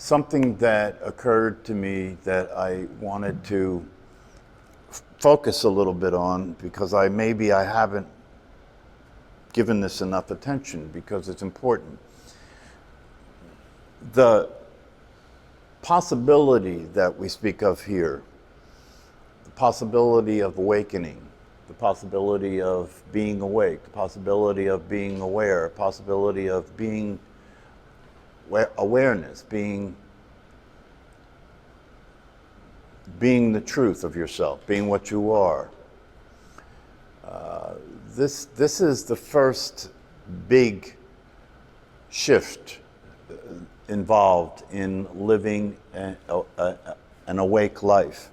something that occurred to me that I wanted to focus a little bit on because maybe I haven't given this enough attention because it's important. The possibility that we speak of here, the possibility of awakening, the possibility of being awake, the possibility of being aware, the possibility of being awareness, being the truth of yourself, being what you are. This is the first big shift involved in living an awake life.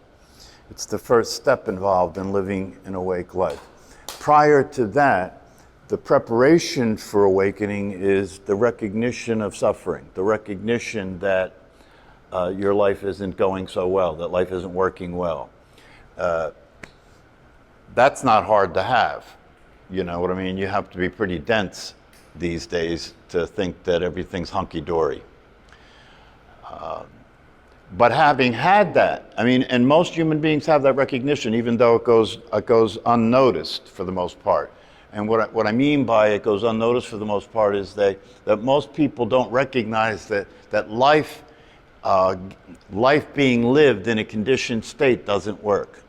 It's the first step involved in living an awake life. Prior to that, the preparation for awakening is the recognition of suffering, the recognition that your life isn't going so well, that life isn't working well. That's not hard to have. You know what I mean? You have to be pretty dense these days to think that everything's hunky-dory. But having had that, I mean, and most human beings have that recognition, even though it goes unnoticed for the most part. And what I mean by it goes unnoticed for the most part is that most people don't recognize that life being lived in a conditioned state doesn't work.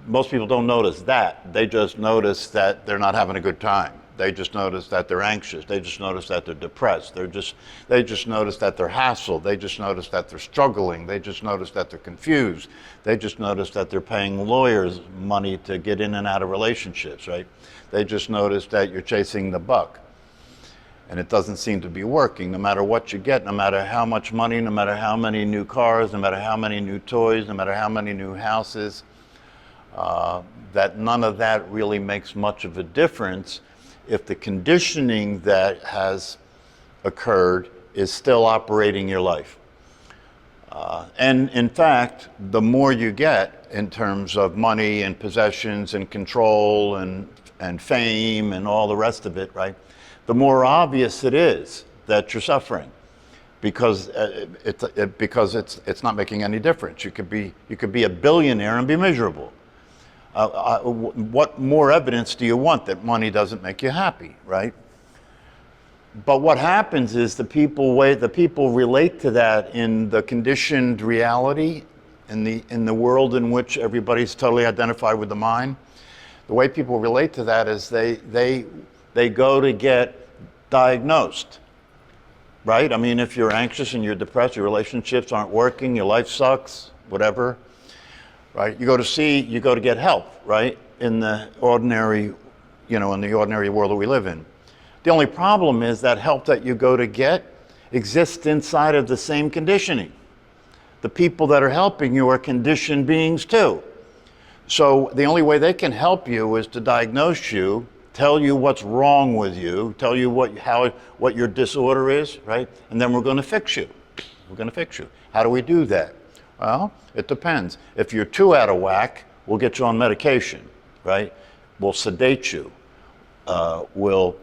Most people don't notice that. They just notice that they're not having a good time. They just notice that they're anxious. They just notice that they're depressed. They just notice that they're hassled. They just notice that they're struggling. They just notice that they're confused. They just notice that they're paying lawyers money to get in and out of relationships, right? They just notice that you're chasing the buck. And it doesn't seem to be working, no matter what you get, no matter how much money, no matter how many new cars, no matter how many new toys, no matter how many new houses, that none of that really makes much of a difference if the conditioning that has occurred is still operating your life. And in fact, the more you get in terms of money and possessions and control and fame and all the rest of it, right? The more obvious it is that you're suffering because it's not making any difference. You could be a billionaire and be miserable. What more evidence do you want that money doesn't make you happy, right? But what happens is the people relate to that in the conditioned reality, in the world in which everybody's totally identified with the mind. The way people relate to that is they go to get diagnosed, right? I mean, if you're anxious and you're depressed, your relationships aren't working, your life sucks, whatever. Right? You go to get help, right? In the ordinary world that we live in. The only problem is that help that you go to get exists inside of the same conditioning. The people that are helping you are conditioned beings too. So the only way they can help you is to diagnose you, tell you what's wrong with you, tell you what your disorder is, right? And then we're going to fix you. We're going to fix you. How do we do that? Well, it depends. If you're too out of whack, we'll get you on medication, right? We'll sedate you. We'll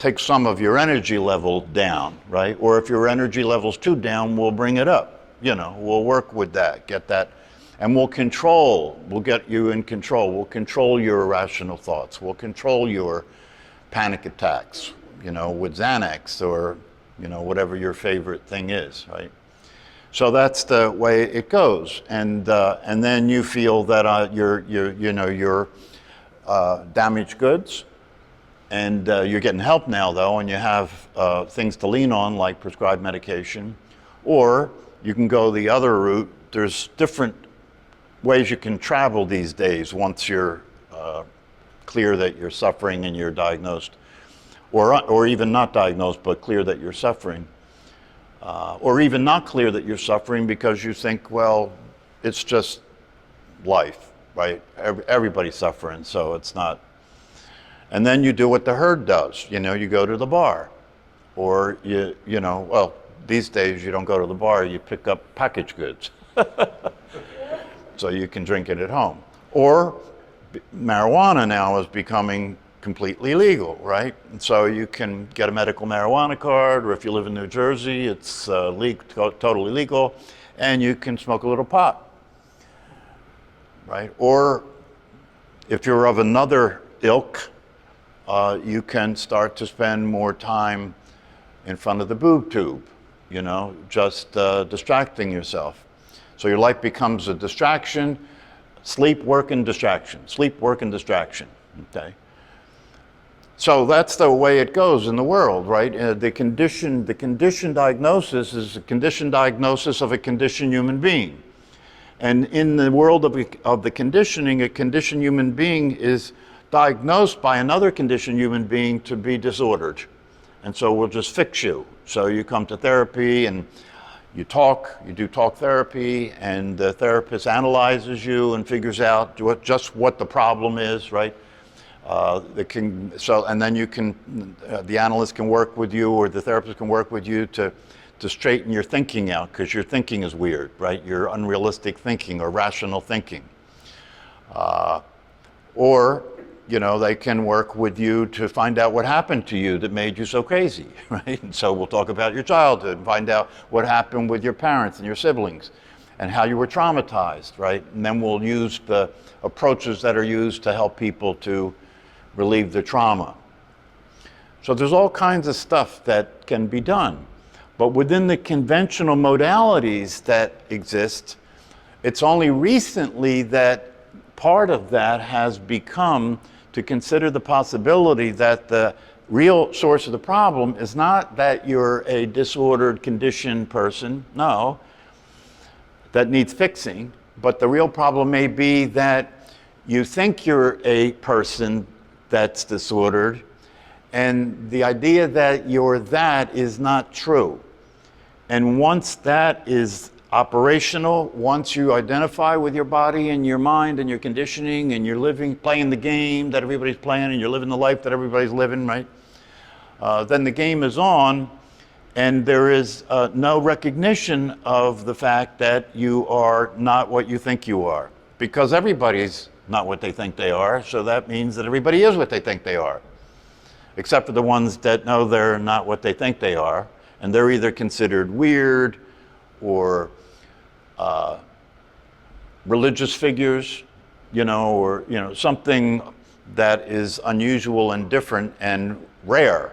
take some of your energy level down, right? Or if your energy level's too down, we'll bring it up. We'll work with that, get that. And we'll get you in control. We'll control your irrational thoughts. We'll control your panic attacks, with Xanax or, whatever your favorite thing is, right? So that's the way it goes, and then you feel that you're damaged goods, and you're getting help now though, and you have things to lean on like prescribed medication, or you can go the other route. There's different ways you can travel these days once you're clear that you're suffering and you're diagnosed, or even not diagnosed but clear that you're suffering. Or even not clear that you're suffering because you think, well, it's just life, right? Everybody's suffering, so it's not. And then you do what the herd does. You go to the bar. Or, well, these days you don't go to the bar, you pick up packaged goods. So you can drink it at home. Or marijuana now is becoming completely legal, right? And so you can get a medical marijuana card, or if you live in New Jersey, it's totally legal, and you can smoke a little pot, right? Or if you're of another ilk, you can start to spend more time in front of the boob tube, you know, just distracting yourself. So your life becomes a distraction, sleep, work, and distraction, sleep, work, and distraction, okay? So that's the way it goes in the world, right? The condition diagnosis is a condition diagnosis of a conditioned human being. And in the world of the conditioning, a conditioned human being is diagnosed by another conditioned human being to be disordered. And so we'll just fix you. So you come to therapy and you do talk therapy, and the therapist analyzes you and figures out just what the problem is, right? And then you can, the analyst can work with you, or the therapist can work with you to straighten your thinking out, because your thinking is weird, right? Your unrealistic thinking or rational thinking. Or, you know, they can work with you to find out what happened to you that made you so crazy, right? And so we'll talk about your childhood and find out what happened with your parents and your siblings and how you were traumatized, right? And then we'll use the approaches that are used to help people to relieve the trauma. So there's all kinds of stuff that can be done. But within the conventional modalities that exist, it's only recently that part of that has become to consider the possibility that the real source of the problem is not that you're a disordered, conditioned person, no, that needs fixing, but the real problem may be that you think you're a person that's disordered, and the idea that you're that is not true. And once that is operational, once you identify with your body and your mind and your conditioning, and you're playing the game that everybody's playing, and you're living the life that everybody's living, right? Then the game is on, and there is no recognition of the fact that you are not what you think you are, because everybody's not what they think they are, so that means that everybody is what they think they are, except for the ones that know they're not what they think they are, and they're either considered weird or religious figures, you know, or, you know, something that is unusual and different and rare.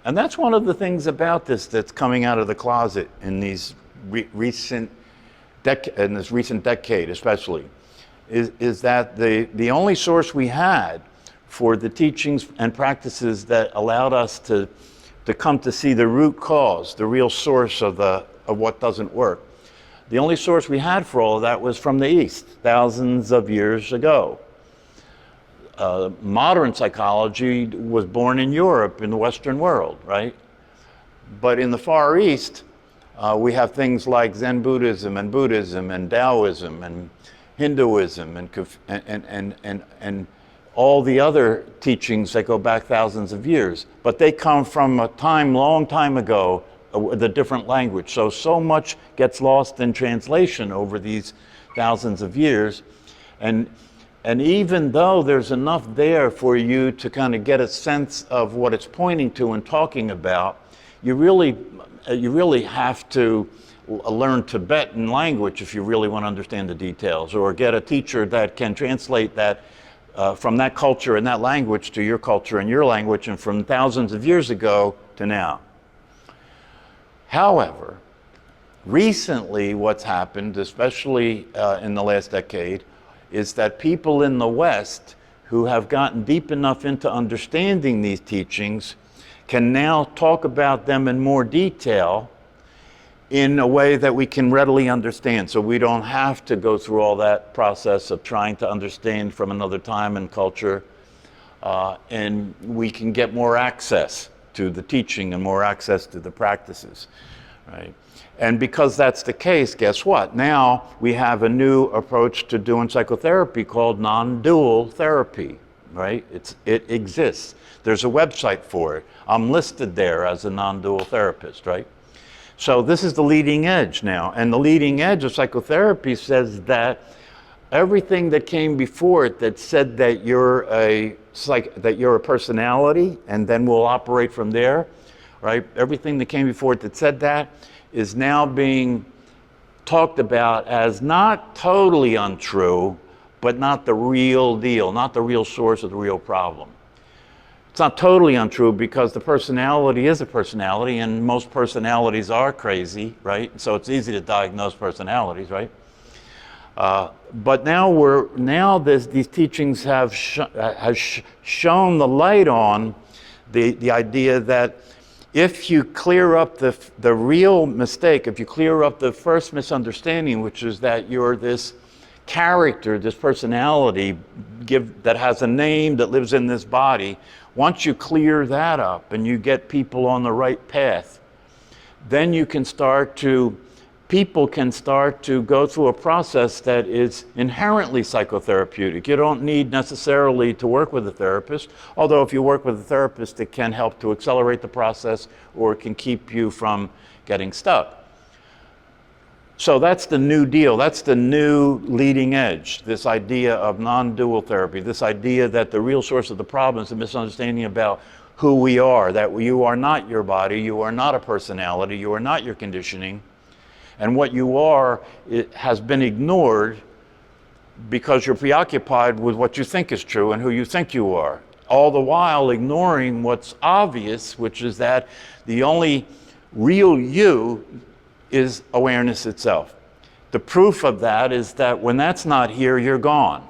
And that's one of the things about this that's coming out of the closet in these recent decade especially, is that the only source we had for the teachings and practices that allowed us to come to see the root cause, the real source of what doesn't work. The only source we had for all of that was from the East, thousands of years ago. Modern psychology was born in Europe, in the Western world, right? But in the Far East, we have things like Zen Buddhism and Taoism and Hinduism and all the other teachings that go back thousands of years. But they come from a long time ago, with a different language. So much gets lost in translation over these thousands of years. And even though there's enough there for you to kind of get a sense of what it's pointing to and talking about, you really have to learn Tibetan language if you really want to understand the details, or get a teacher that can translate that from that culture and that language to your culture and your language, and from thousands of years ago to now. However, recently what's happened, especially in the last decade, is that people in the West who have gotten deep enough into understanding these teachings can now talk about them in more detail in a way that we can readily understand. So we don't have to go through all that process of trying to understand from another time and culture, and we can get more access to the teaching and more access to the practices, right? And because that's the case, guess what? Now we have a new approach to doing psychotherapy called non-dual therapy, right? It exists. There's a website for it. I'm listed there as a non-dual therapist, right? So this is the leading edge now. And the leading edge of psychotherapy says that everything that came before it that said that you're a personality, and then we'll operate from there, right? Everything that came before it that said that is now being talked about as not totally untrue, but not the real deal, not the real source of the real problem. It's not totally untrue because the personality is a personality, and most personalities are crazy, right? So it's easy to diagnose personalities, right? But now these teachings have shown the light on the idea that if you clear up the real mistake, if you clear up the first misunderstanding, which is that you're this character, this personality that has a name that lives in this body, once you clear that up and you get people on the right path, then people can start to go through a process that is inherently psychotherapeutic. You don't need necessarily to work with a therapist, although if you work with a therapist, it can help to accelerate the process or it can keep you from getting stuck. So that's the new deal. That's the new leading edge, this idea of non-dual therapy, this idea that the real source of the problem is a misunderstanding about who we are, that you are not your body, you are not a personality, you are not your conditioning. And what you are, it has been ignored because you're preoccupied with what you think is true and who you think you are, all the while ignoring what's obvious, which is that the only real you is awareness itself. The proof of that is that when that's not here, you're gone.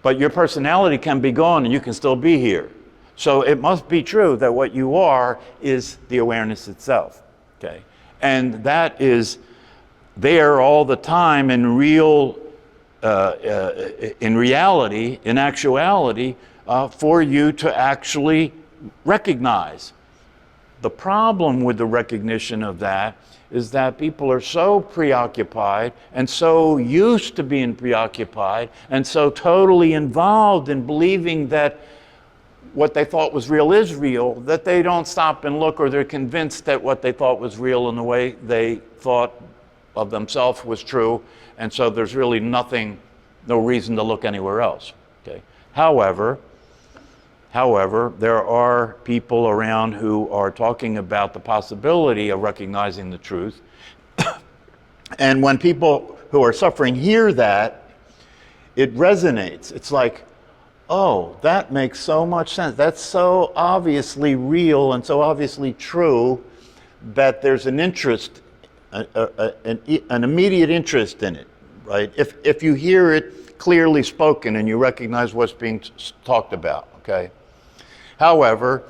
But your personality can be gone and you can still be here. So it must be true that what you are is the awareness itself, okay? And that is there all the time in reality, in actuality, for you to actually recognize. The problem with the recognition of that is that people are so preoccupied and so used to being preoccupied and so totally involved in believing that what they thought was real is real, that they don't stop and look, or they're convinced that what they thought was real in the way they thought of themselves was true, and so there's really no reason to look anywhere else. Okay. However, there are people around who are talking about the possibility of recognizing the truth. And when people who are suffering hear that, it resonates. It's like, oh, that makes so much sense. That's so obviously real and so obviously true that there's an interest, an immediate interest in it, right? If you hear it clearly spoken and you recognize what's being talked about, okay? However,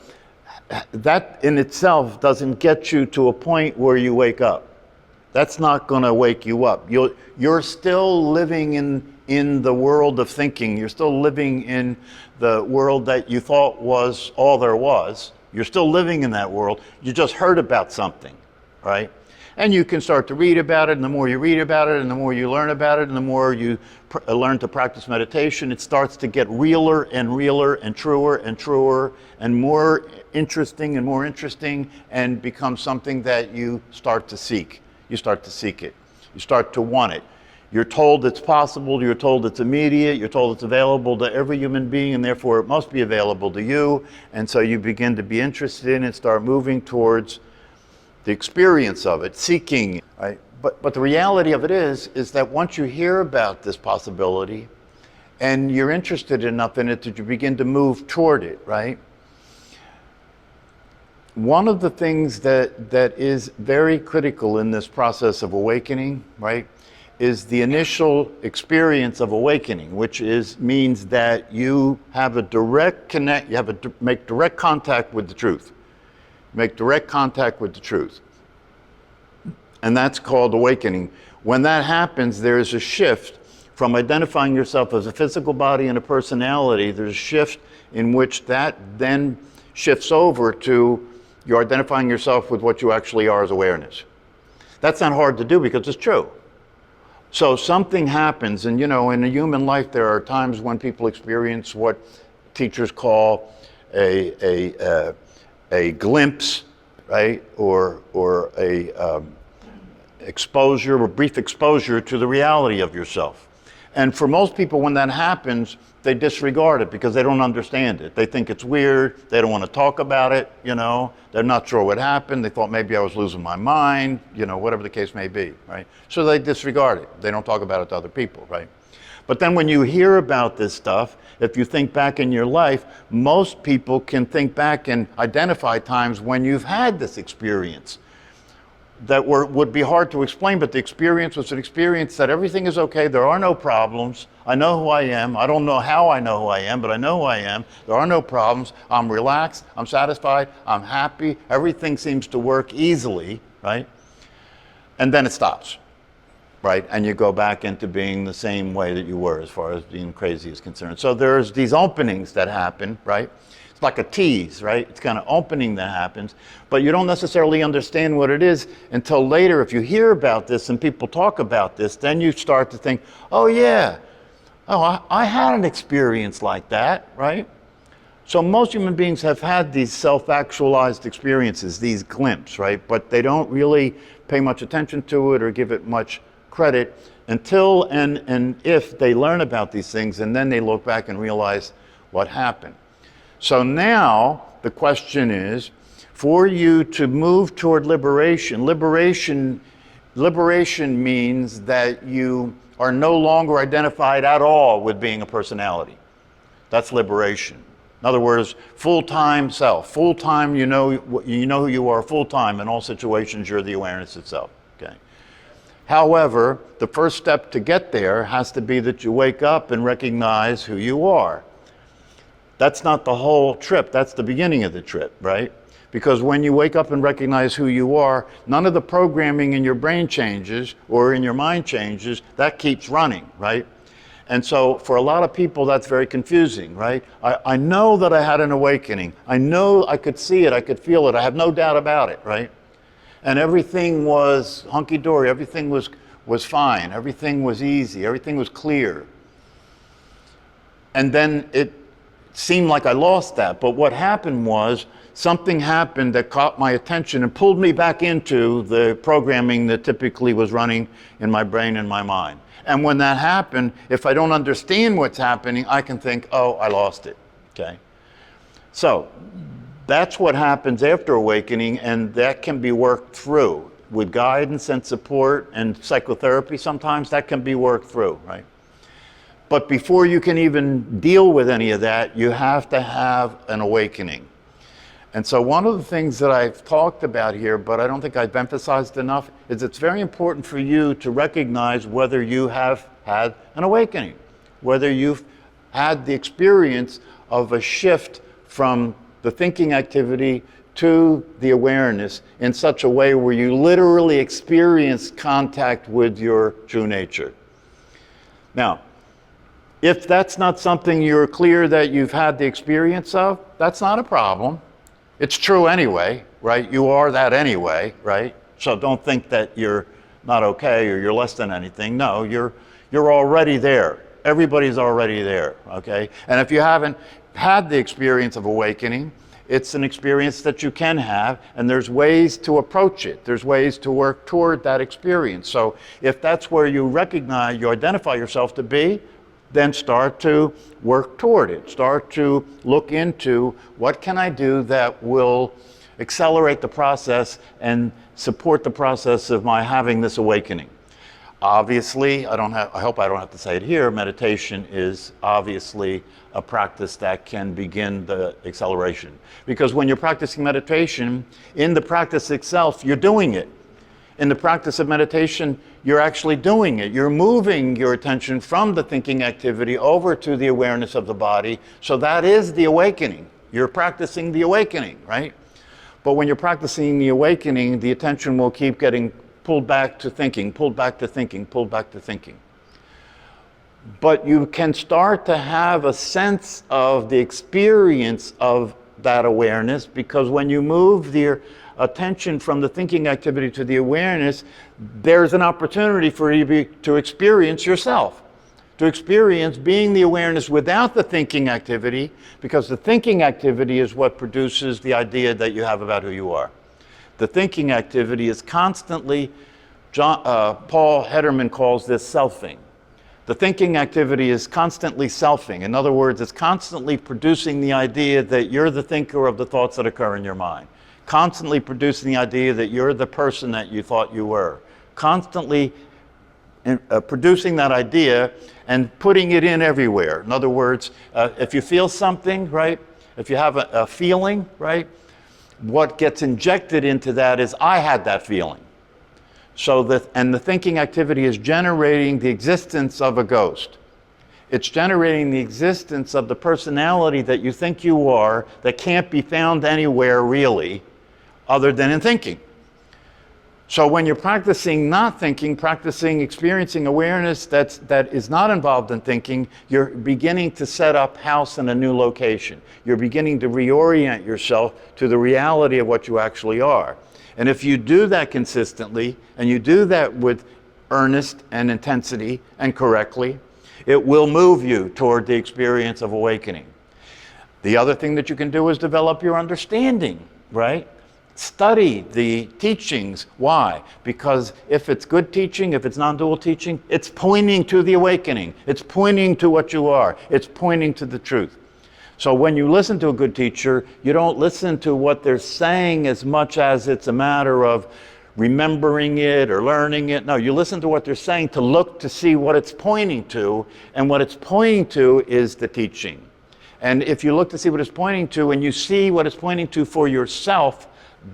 that in itself doesn't get you to a point where you wake up. That's not going to wake you up. You're still living in the world of thinking. You're still living in the world that you thought was all there was. You're still living in that world. You just heard about something, right? And you can start to read about it, and the more you read about it, and the more you learn about it, and the more you learn to practice meditation, it starts to get realer and realer and truer and more interesting, and becomes something that you start to seek. You start to seek it. You start to want it. You're told it's possible, you're told it's immediate, you're told it's available to every human being, and therefore it must be available to you. And so you begin to be interested in it, start moving towards the experience of it, seeking, right? But the reality of it is that once you hear about this possibility and you're interested enough in it that you begin to move toward it, right? One of the things that is very critical in this process of awakening, right, is the initial experience of awakening, which means that you have a direct connect, you have to make direct contact with the truth. Make direct contact with the truth. And that's called awakening. When that happens, there's a shift from identifying yourself as a physical body and a personality. There's a shift in which that then shifts over to you're identifying yourself with what you actually are as awareness. That's not hard to do because it's true. So something happens, and in a human life there are times when people experience what teachers call a glimpse, right, or a exposure, or brief exposure to the reality of yourself. And for most people, when that happens, they disregard it because they don't understand it. They think it's weird. They don't want to talk about it, you know. They're not sure what happened. They thought maybe I was losing my mind, you know, whatever the case may be, right? So they disregard it. They don't talk about it to other people, right? But then when you hear about this stuff, if you think back in your life, most people can think back and identify times when you've had this experience that would be hard to explain, but the experience was an experience that everything is okay, there are no problems, I know who I am, I don't know how I know who I am, but I know who I am, there are no problems, I'm relaxed, I'm satisfied, I'm happy, everything seems to work easily, right? And then it stops, right? And you go back into being the same way that you were as far as being crazy is concerned. So there's these openings that happen, right? It's like a tease, right? It's kind of opening that happens, but you don't necessarily understand what it is until later. If you hear about this and people talk about this, then you start to think, oh yeah, I had an experience like that, right? So most human beings have had these self-actualized experiences, these glimpses, right? But they don't really pay much attention to it or give it much credit until and if they learn about these things, and then they look back and realize what happened. So now the question is, for you to move toward liberation, liberation means that you are no longer identified at all with being a personality. That's liberation. In other words, full-time self. Full-time, you know who you are full-time. In all situations, you're the awareness itself. Okay. However, the first step to get there has to be that you wake up and recognize who you are. That's not the whole trip, that's the beginning of the trip, right? Because when you wake up and recognize who you are, none of the programming in your brain changes or in your mind changes, that keeps running, right? And so for a lot of people, that's very confusing, right? I know that I had an awakening. I know I could see it, I could feel it, I have no doubt about it, right? And everything was hunky-dory, everything was fine, everything was easy, everything was clear. And then it seemed like I lost that, but what happened was something happened that caught my attention and pulled me back into the programming that typically was running in my brain and my mind. And when that happened, if I don't understand what's happening, I can think, oh, I lost it, okay? So that's what happens after awakening, and that can be worked through with guidance and support and psychotherapy. Sometimes that can be worked through, right? But before you can even deal with any of that, you have to have an awakening. And so one of the things that I've talked about here, but I don't think I've emphasized enough, is it's very important for you to recognize whether you have had an awakening, whether you've had the experience of a shift from the thinking activity to the awareness in such a way where you literally experience contact with your true nature. Now, if that's not something you're clear that you've had the experience of, that's not a problem. It's true anyway, right? You are that anyway, right? So don't think that you're not okay or you're less than anything. No, you're already there. Everybody's already there, okay? And if you haven't had the experience of awakening, it's an experience that you can have, and there's ways to approach it. There's ways to work toward that experience. So if that's where you recognize, you identify yourself to be, then start to work toward it. Start to look into what can I do that will accelerate the process and support the process of my having this awakening. Obviously, I hope I don't have to say it here, meditation is obviously a practice that can begin the acceleration. Because when you're practicing meditation, in the practice itself, you're doing it. In the practice of meditation, you're actually doing it. You're moving your attention from the thinking activity over to the awareness of the body. So that is the awakening. You're practicing the awakening, right? But when you're practicing the awakening, the attention will keep getting pulled back to thinking, pulled back to thinking, pulled back to thinking. But you can start to have a sense of the experience of that awareness, because when you move your attention from the thinking activity to the awareness, there's an opportunity for you to experience yourself, to experience being the awareness without the thinking activity, because the thinking activity is what produces the idea that you have about who you are. The thinking activity is constantly, Paul Hederman calls this selfing. The thinking activity is constantly selfing. In other words, it's constantly producing the idea that you're the thinker of the thoughts that occur in your mind. Constantly producing the idea that you're the person that you thought you were. Constantly producing that idea and putting it in everywhere. In other words, if you feel something, right? If you have a feeling, right? What gets injected into that is, I had that feeling. And the thinking activity is generating the existence of a ghost. It's generating the existence of the personality that you think you are that can't be found anywhere really other than in thinking. So when you're practicing not thinking, practicing experiencing awareness that is not involved in thinking, you're beginning to set up house in a new location. You're beginning to reorient yourself to the reality of what you actually are. And if you do that consistently, and you do that with earnest and intensity and correctly, it will move you toward the experience of awakening. The other thing that you can do is develop your understanding, right? Study the teachings. Why? Because if it's good teaching, if it's non-dual teaching, it's pointing to the awakening. It's pointing to what you are. It's pointing to the truth. So when you listen to a good teacher, you don't listen to what they're saying as much as it's a matter of remembering it or learning it. No, you listen to what they're saying to look to see what it's pointing to, and what it's pointing to is the teaching. And if you look to see what it's pointing to and you see what it's pointing to for yourself,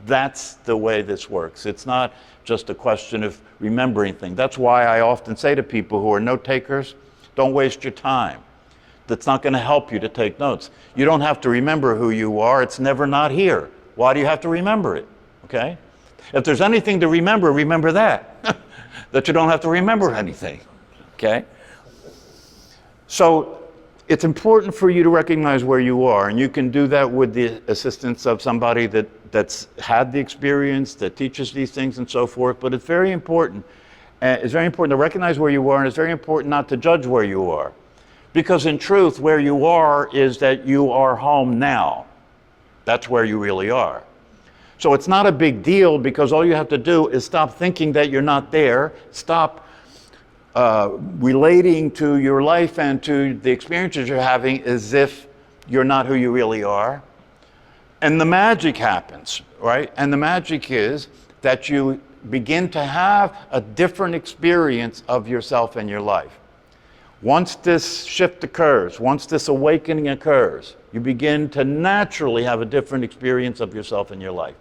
that's the way this works. It's not just a question of remembering things. That's why I often say to people who are note takers, don't waste your time. That's not going to help you to take notes. You don't have to remember who you are. It's never not here. Why do you have to remember it? Okay? If there's anything to remember, remember that. That you don't have to remember anything. Okay? So it's important for you to recognize where you are, and you can do that with the assistance of somebody that's had the experience, that teaches these things and so forth. But it's very important. It's very important to recognize where you are, and it's very important not to judge where you are. Because in truth, where you are is that you are home now. That's where you really are. So it's not a big deal, because all you have to do is stop thinking that you're not there, stop relating to your life and to the experiences you're having as if you're not who you really are. And the magic happens, right? And the magic is that you begin to have a different experience of yourself and your life. Once this shift occurs, once this awakening occurs, you begin to naturally have a different experience of yourself and your life.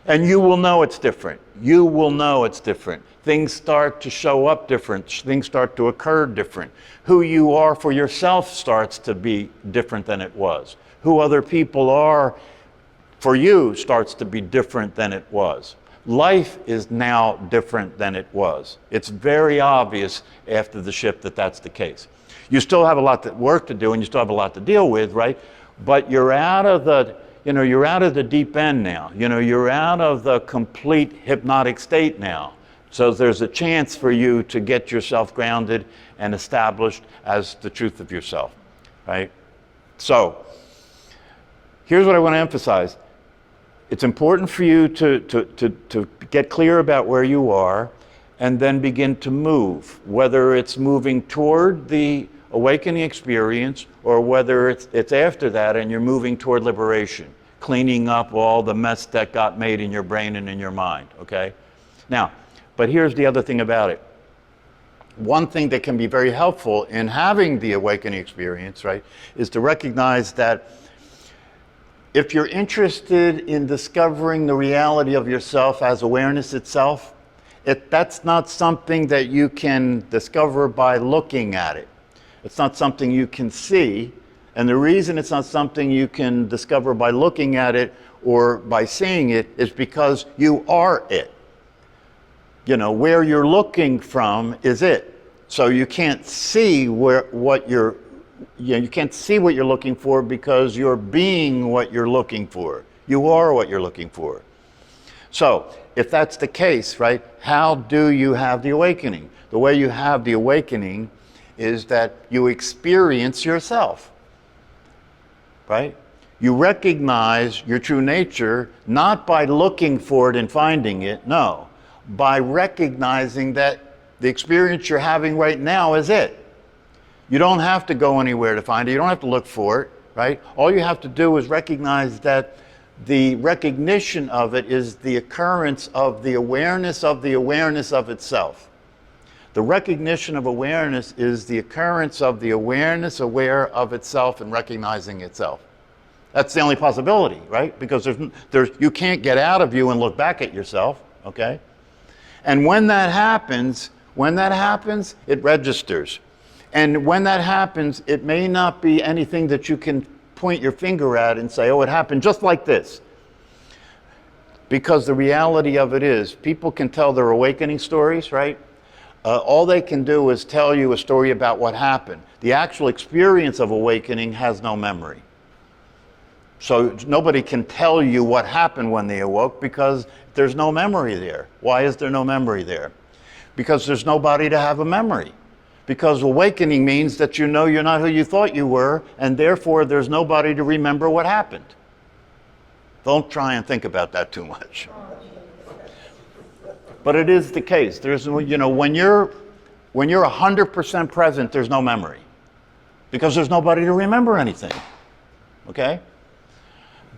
And you will know it's different. You will know it's different. Things start to show up different. Things start to occur different. Who you are for yourself starts to be different than it was. Who other people are for you starts to be different than it was. Life is now different than it was. It's very obvious after the shift that that's the case. You still have a lot of work to do, and you still have a lot to deal with, right? But you're out of the, you're out of the deep end now. You're out of the complete hypnotic state now. So there's a chance for you to get yourself grounded and established as the truth of yourself, right? So here's what I want to emphasize. It's important for you to get clear about where you are and then begin to move, whether it's moving toward the awakening experience or whether it's after that and you're moving toward liberation, cleaning up all the mess that got made in your brain and in your mind, okay? Now, but here's the other thing about it. One thing that can be very helpful in having the awakening experience, right, is to recognize that if you're interested in discovering the reality of yourself as awareness itself, that's not something that you can discover by looking at it. It's not something you can see. And the reason it's not something you can discover by looking at it or by seeing it is because you are it. Where you're looking from is it. So you can't see you can't see what you're looking for because you're being what you're looking for. You are what you're looking for. So if that's the case, right, how do you have the awakening? The way you have the awakening is that you experience yourself, right? You recognize your true nature not by looking for it and finding it, no, by recognizing that The experience you're having right now is it. You don't have to go anywhere to find it. You don't have to look for it, right? All you have to do is recognize that the recognition of it is the occurrence of the awareness of itself. The recognition of awareness is the occurrence of the awareness aware of itself and recognizing itself. That's the only possibility, right? Because you can't get out of you and look back at yourself, okay? And when that happens, it registers. And when that happens, it may not be anything that you can point your finger at and say, oh, it happened just like this. Because the reality of it is, people can tell their awakening stories, right? All they can do is tell you a story about what happened. The actual experience of awakening has no memory. So nobody can tell you what happened when they awoke because there's no memory there. Why is there no memory there? Because there's nobody to have a memory. Because awakening means that you know you're not who you thought you were, and therefore there's nobody to remember what happened. Don't try and think about that too much. But it is the case. There's, you know, when you're 100% present, there's no memory. Because there's nobody to remember anything. Okay?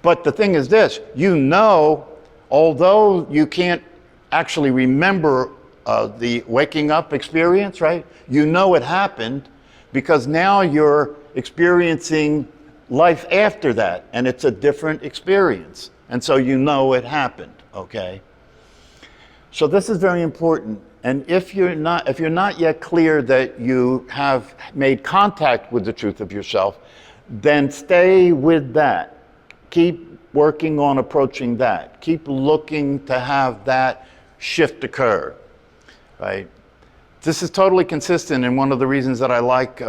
But the thing is this, you know, although you can't actually remember the waking up experience, right? You know it happened because now you're experiencing life after that, and it's a different experience. And so you know it happened, okay? So this is very important. And if you're not yet clear that you have made contact with the truth of yourself, then stay with that. Keep working on approaching that. Keep looking to have that shift occur, right? This is totally consistent, and one of the reasons that I like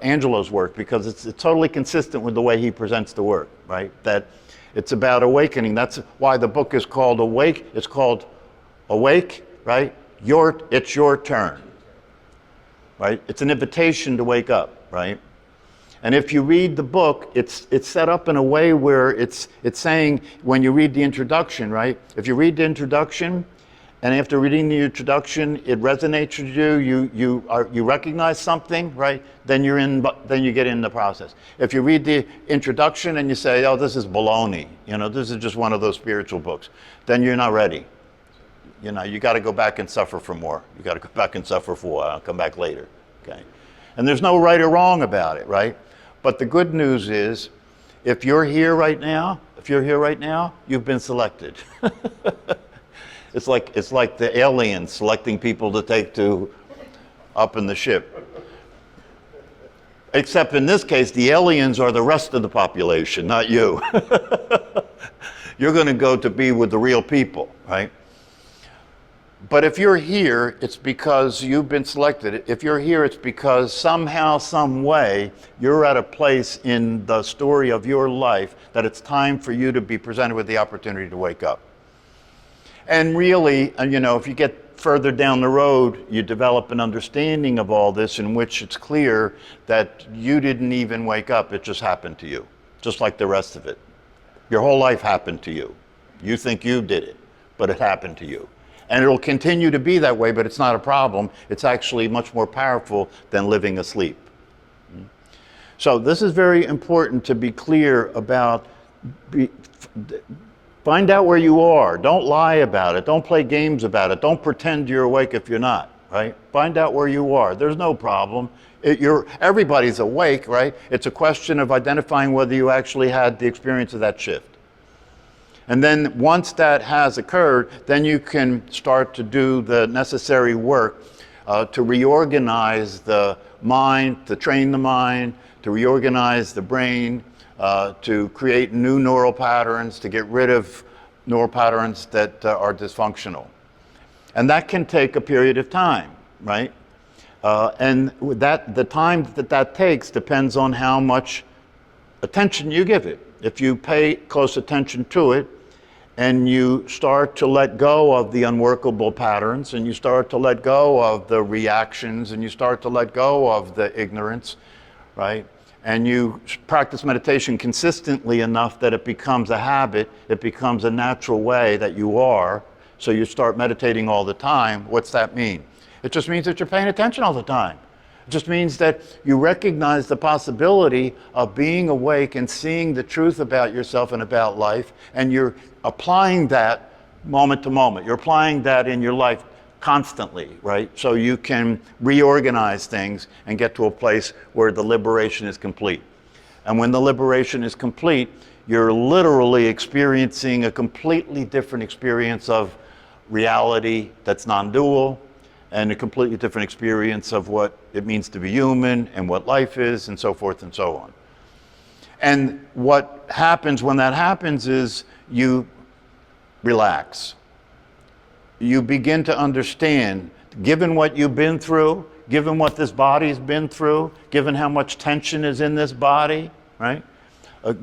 Angelo's work, because it's totally consistent with the way he presents the work, right? That it's about awakening. That's why the book is called Awake. It's called Awake, right? It's your turn, right? It's an invitation to wake up, right? And if you read the book, it's set up in a way where it's saying, when you read the introduction, right? If you read the introduction, and after reading the introduction, it resonates with you, you recognize something, right? Then you get in the process. If you read the introduction and you say, oh, this is baloney, you know, this is just one of those spiritual books, then you're not ready. You know, you got to go back and suffer for more. You got to go back and suffer for a while, come back later, okay? And there's no right or wrong about it, right? But the good news is, if you're here right now, you've been selected. It's like the aliens selecting people to take to up in the ship. Except in this case, the aliens are the rest of the population, not you. You're going to go to be with the real people, right? But if you're here, it's because you've been selected. If you're here, it's because somehow, some way, you're at a place in the story of your life that it's time for you to be presented with the opportunity to wake up. And really, you know, if you get further down the road, you develop an understanding of all this in which it's clear that you didn't even wake up, it just happened to you, just like the rest of it. Your whole life happened to you. You think you did it, but it happened to you. And it'll continue to be that way, but it's not a problem. It's actually much more powerful than living asleep. So this is very important to be clear about. Find out where you are. Don't lie about it. Don't play games about it. Don't pretend you're awake if you're not, right? Find out where you are. There's no problem. Everybody's awake, right? It's a question of identifying whether you actually had the experience of that shift. And then once that has occurred, then you can start to do the necessary work to reorganize the mind, to train the mind, to reorganize the brain, to create new neural patterns, to get rid of neural patterns that are dysfunctional. And that can take a period of time, right? And the time that takes depends on how much attention you give it. If you pay close attention to it, and you start to let go of the unworkable patterns, and you start to let go of the reactions, and you start to let go of the ignorance, right? And you practice meditation consistently enough that it becomes a habit, it becomes a natural way that you are, so you start meditating all the time. What's that mean? It just means that you're paying attention all the time. It just means that you recognize the possibility of being awake and seeing the truth about yourself and about life, and you're applying that moment to moment. You're applying that in your life constantly, right? So you can reorganize things and get to a place where the liberation is complete. And when the liberation is complete, you're literally experiencing a completely different experience of reality that's non-dual, and a completely different experience of what it means to be human and what life is, and so forth and so on. And what happens when that happens is you relax. You begin to understand, given what you've been through, given what this body's been through, given how much tension is in this body, right?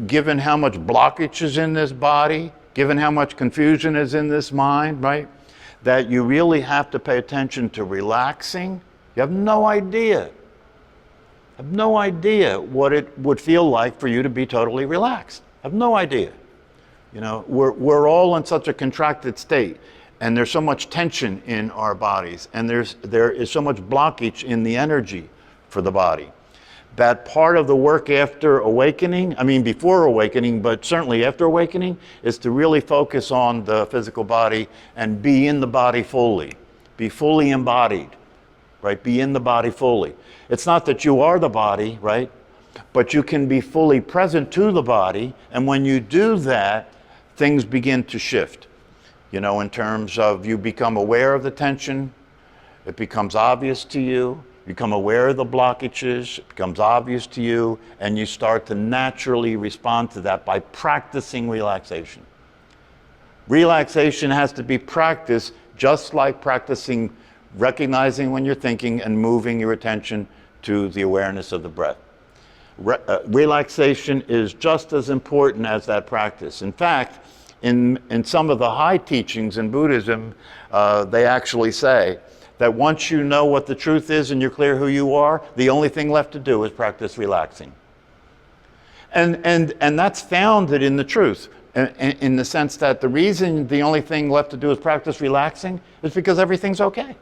Given how much blockage is in this body, given how much confusion is in this mind, right? That you really have to pay attention to relaxing. You have no idea. Have no idea what it would feel like for you to be totally relaxed. Have no idea. You know, we're all in such a contracted state, and there's so much tension in our bodies, and there is so much blockage in the energy for the body. That part of the work after awakening, I mean before awakening, but certainly after awakening, is to really focus on the physical body and be in the body fully. Be fully embodied, right? Be in the body fully. It's not that you are the body, right? But you can be fully present to the body, and when you do that, things begin to shift. You know, in terms of you become aware of the tension, it becomes obvious to you. You become aware of the blockages, it becomes obvious to you, and you start to naturally respond to that by practicing relaxation. Relaxation has to be practiced just like practicing recognizing when you're thinking and moving your attention to the awareness of the breath. Relaxation is just as important as that practice. In fact, in some of the high teachings in Buddhism, they actually say that once you know what the truth is and you're clear who you are, the only thing left to do is practice relaxing. And that's founded in the truth, in the sense that the reason the only thing left to do is practice relaxing is because everything's okay.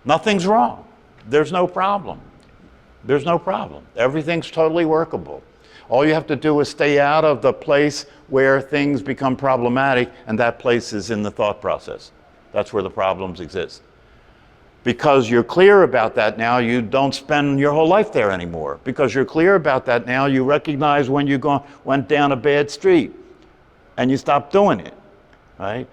Nothing's wrong. There's no problem. There's no problem. Everything's totally workable. All you have to do is stay out of the place where things become problematic, and that place is in the thought process. That's where the problems exist. Because you're clear about that now, you don't spend your whole life there anymore. Because you're clear about that now, you recognize when you went down a bad street and you stop doing it, right?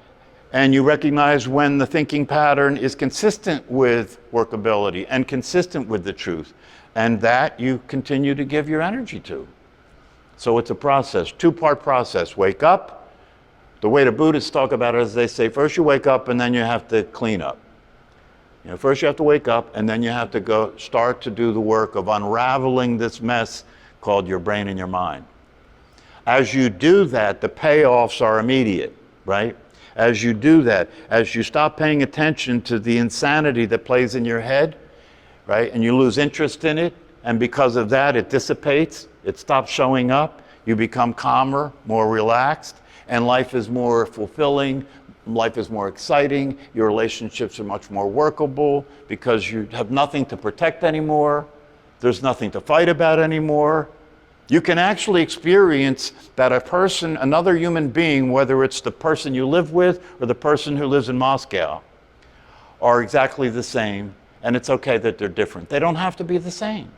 And you recognize when the thinking pattern is consistent with workability and consistent with the truth, and that you continue to give your energy to. So it's a process, two-part process. Wake up. The way the Buddhists talk about it is they say, first you wake up and then you have to clean up. You know, first you have to wake up and then you have to start to do the work of unraveling this mess called your brain and your mind. As you do that, the payoffs are immediate, right? As you do that, as you stop paying attention to the insanity that plays in your head, right? And you lose interest in it, and because of that, it dissipates, it stops showing up, you become calmer, more relaxed, and life is more fulfilling, life is more exciting, your relationships are much more workable because you have nothing to protect anymore, there's nothing to fight about anymore. You can actually experience that a person, another human being, whether it's the person you live with or the person who lives in Moscow, are exactly the same, and it's okay that they're different. They don't have to be the same.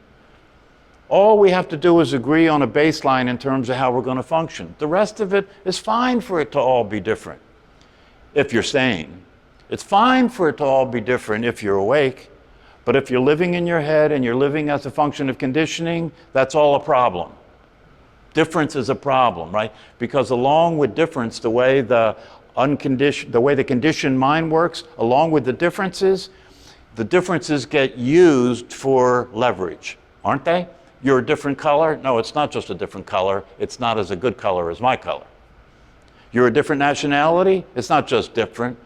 All we have to do is agree on a baseline in terms of how we're going to function. The rest of it is fine for it to all be different, if you're sane. It's fine for it to all be different if you're awake, but if you're living in your head and you're living as a function of conditioning, that's all a problem. Difference is a problem, right? Because along with difference, the way the conditioned mind works, along with the differences get used for leverage, aren't they? You're a different color? No, it's not just a different color. It's not as a good color as my color. You're a different nationality? It's not just different.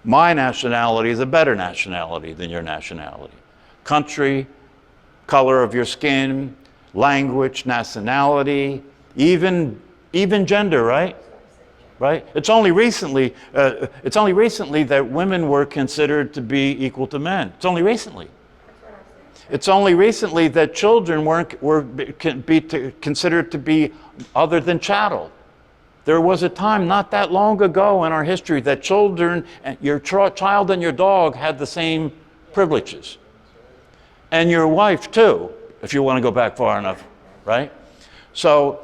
My nationality is a better nationality than your nationality. Country, color of your skin, language, nationality, even gender, right? right? It's only recently that women were considered to be equal to men. It's only recently. It's only recently that children were considered to be other than chattel. There was a time not that long ago in our history that children, your child and your dog had the same privileges. And your wife too, if you want to go back far enough, right? So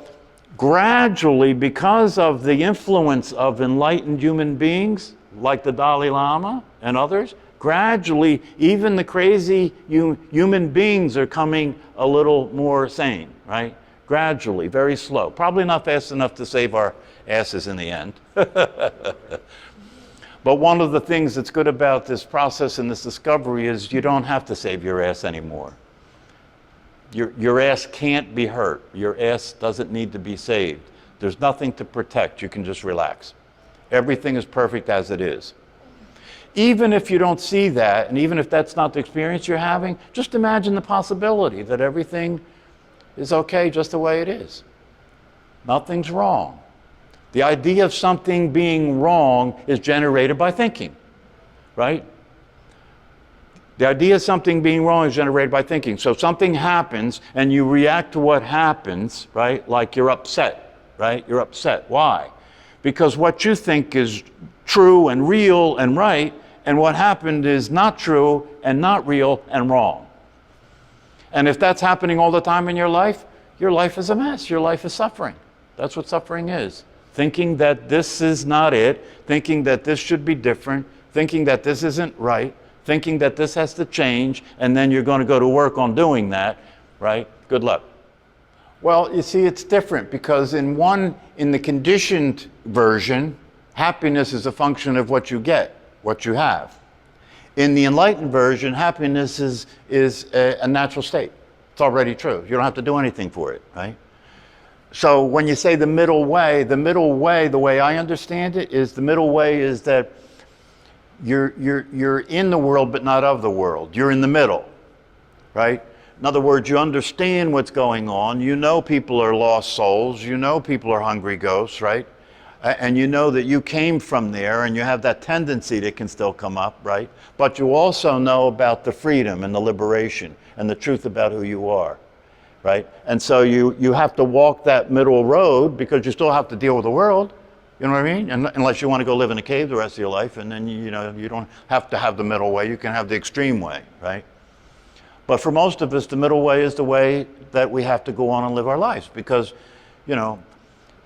gradually, because of the influence of enlightened human beings, like the Dalai Lama and others, gradually, even the crazy human beings are coming a little more sane, right? Gradually, very slow. Probably not fast enough to save our asses in the end. But one of the things that's good about this process and this discovery is you don't have to save your ass anymore. Your ass can't be hurt. Your ass doesn't need to be saved. There's nothing to protect. You can just relax. Everything is perfect as it is. Even if you don't see that, and even if that's not the experience you're having, just imagine the possibility that everything is okay just the way it is. Nothing's wrong. The idea of something being wrong is generated by thinking, right? The idea of something being wrong is generated by thinking. So something happens and you react to what happens, right? Like you're upset, right? You're upset. Why? Because what you think is true and real and right, and what happened is not true and not real and wrong. And if that's happening all the time in your life is a mess. Your life is suffering. That's what suffering is. Thinking that this is not it, thinking that this should be different, thinking that this isn't right, thinking that this has to change, and then you're going to go to work on doing that, right? Good luck. Well, you see, it's different because in the conditioned version, happiness is a function of what you get, what you have. In the enlightened version, happiness is a natural state. It's already true. You don't have to do anything for it, right? So when you say the middle way, the way I understand it, is the middle way is that you're in the world but not of the world. You're in the middle, right? In other words, you understand what's going on. You know people are lost souls. You know people are hungry ghosts, right? And you know that you came from there and you have that tendency that can still come up, right? But you also know about the freedom and the liberation and the truth about who you are, right? And so you have to walk that middle road because you still have to deal with the world. You know what I mean? Unless you want to go live in a cave the rest of your life, and then you don't have to have the middle way. You can have the extreme way, right? But for most of us, the middle way is the way that we have to go on and live our lives because,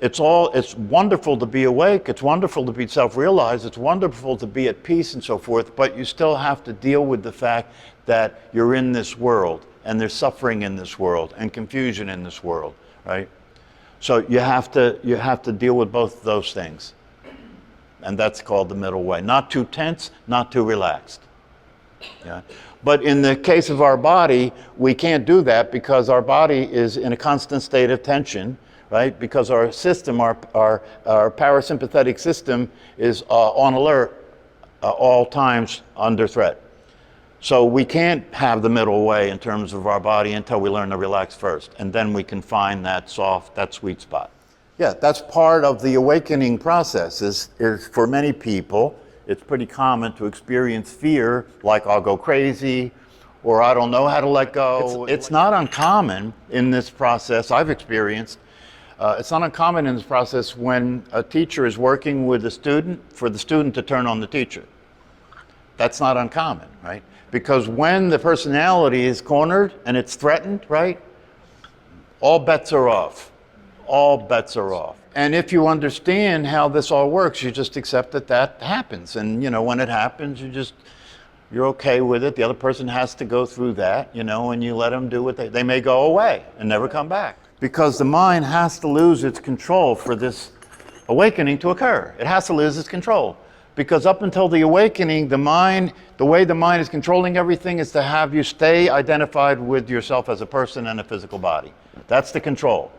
it's wonderful to be awake. It's wonderful to be self-realized. It's wonderful to be at peace and so forth. But you still have to deal with the fact that you're in this world and there's suffering in this world and confusion in this world, right? So you have to deal with both of those things. And that's called the middle way. Not too tense, not too relaxed. Yeah. But in the case of our body, we can't do that because our body is in a constant state of tension, right? Because our system, our parasympathetic system is on alert all times under threat. So we can't have the middle way in terms of our body until we learn to relax first. And then we can find that sweet spot. Yeah, that's part of the awakening process is for many people, it's pretty common to experience fear, like I'll go crazy, or I don't know how to let go. It's not uncommon in this process I've experienced. It's not uncommon in this process when a teacher is working with a student for the student to turn on the teacher. That's not uncommon, right? Because when the personality is cornered and it's threatened, right? All bets are off. All bets are off. And if you understand how this all works, you just accept that happens. And, when it happens, you're okay with it. The other person has to go through that, and you let them do what they may go away and never come back. Because the mind has to lose its control for this awakening to occur. It has to lose its control. Because up until the awakening, the way the mind is controlling everything is to have you stay identified with yourself as a person and a physical body. That's the control.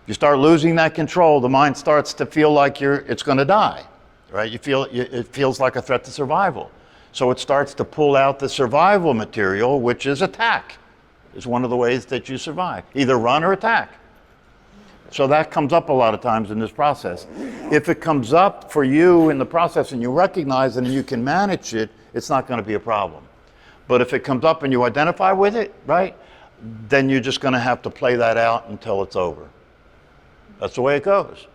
If you start losing that control, the mind starts to feel like it's going to die, right? It feels like a threat to survival. So it starts to pull out the survival material, which is attack. Is one of the ways that you survive. Either run or attack. So that comes up a lot of times in this process. If it comes up for you in the process and you recognize it and you can manage it, it's not going to be a problem. But if it comes up and you identify with it, right, then you're just going to have to play that out until it's over. That's the way it goes.